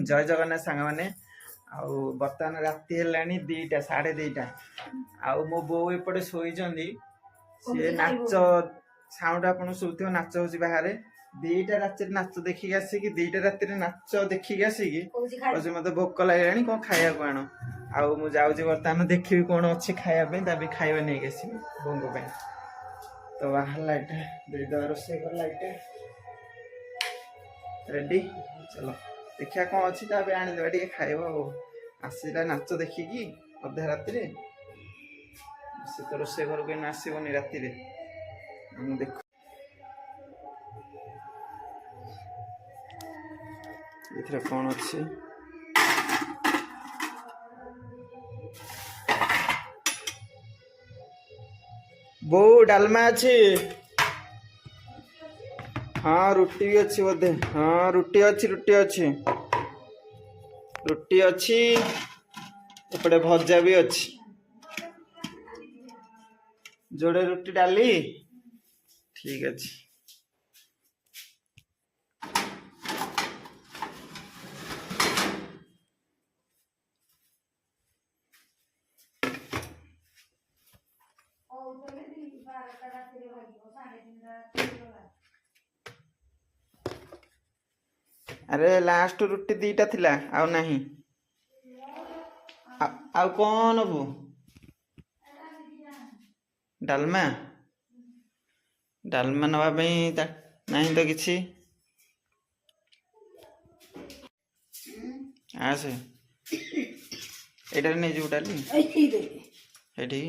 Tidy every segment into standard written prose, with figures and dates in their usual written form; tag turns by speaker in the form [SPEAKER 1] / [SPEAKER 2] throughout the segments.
[SPEAKER 1] जय जगन्नाथ सांग मैंने आउ बर्तमान राति है 2टा 2:30 आउ मो बो एपटे शोइचंदी सी नाच साउंड आपन सुथो नाच होची बाहर 2टा राति नाच देखिक आसिक 2टा राति नाच देखिक आसिक आज मत भोक लगे कौन खाया को आण आउ मु जाऊँ बर्तमान देखी कौन अच्छी खायापी तभी खाଇବା नहीं आस बोंग तो बाहर लाइट दे रोसे कर लाइट रेडी चलो देखिया कौन अच्छी तभी आनीदे टे खाइब आसला नाच देखिकी अधा राति से तो रोसे घर को आसबनी राति देख ये कौन अच्छी बो डालमा अच्छी हाँ रुटी भी अच्छी बोधे हाँ रुटी अच्छी एपटे भजा भी अच्छी जोड़े रुटी डाली ठीक अच्छे अरे लास्ट रुटी 2टा थिला आउ नहीं आउ कौन बो डालमा डालमा नवा नहीं तो किसी आसे एटार नहीं जो डाली एठी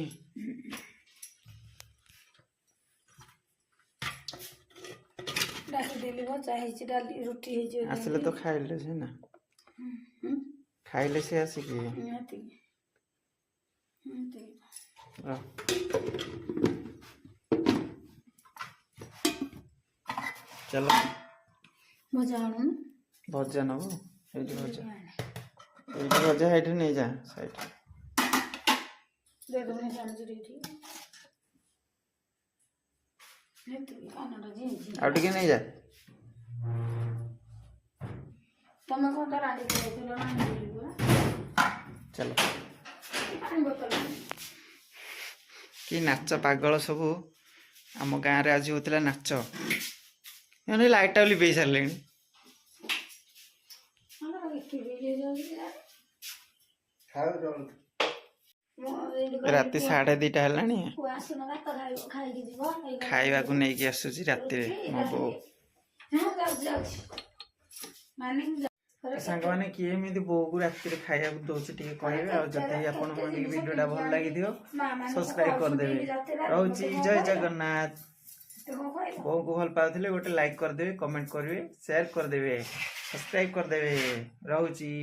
[SPEAKER 1] आसले तो खाइले से ना खाइले से आसिकी चलो भजा नब भजा ये नहीं जा साइड आउ टिके नहीं जा चलो कि नाच पागल सब आम गाँव रे आज होता नाच लाइट लिपे सारे राति 2:30 है खाइबा को नहीं आसूची राति मो बो सांग मैंने किए एमती बो को राति खाया दौर टे कहे जदि आप वीडियोटा भल लगी सब्सक्राइब करदे रोची जय जगन्नाथ बो को भल पाते गोटे लाइक करदे कमेंट करेंगे शेयर करदे सब्सक्राइब करदे रोची।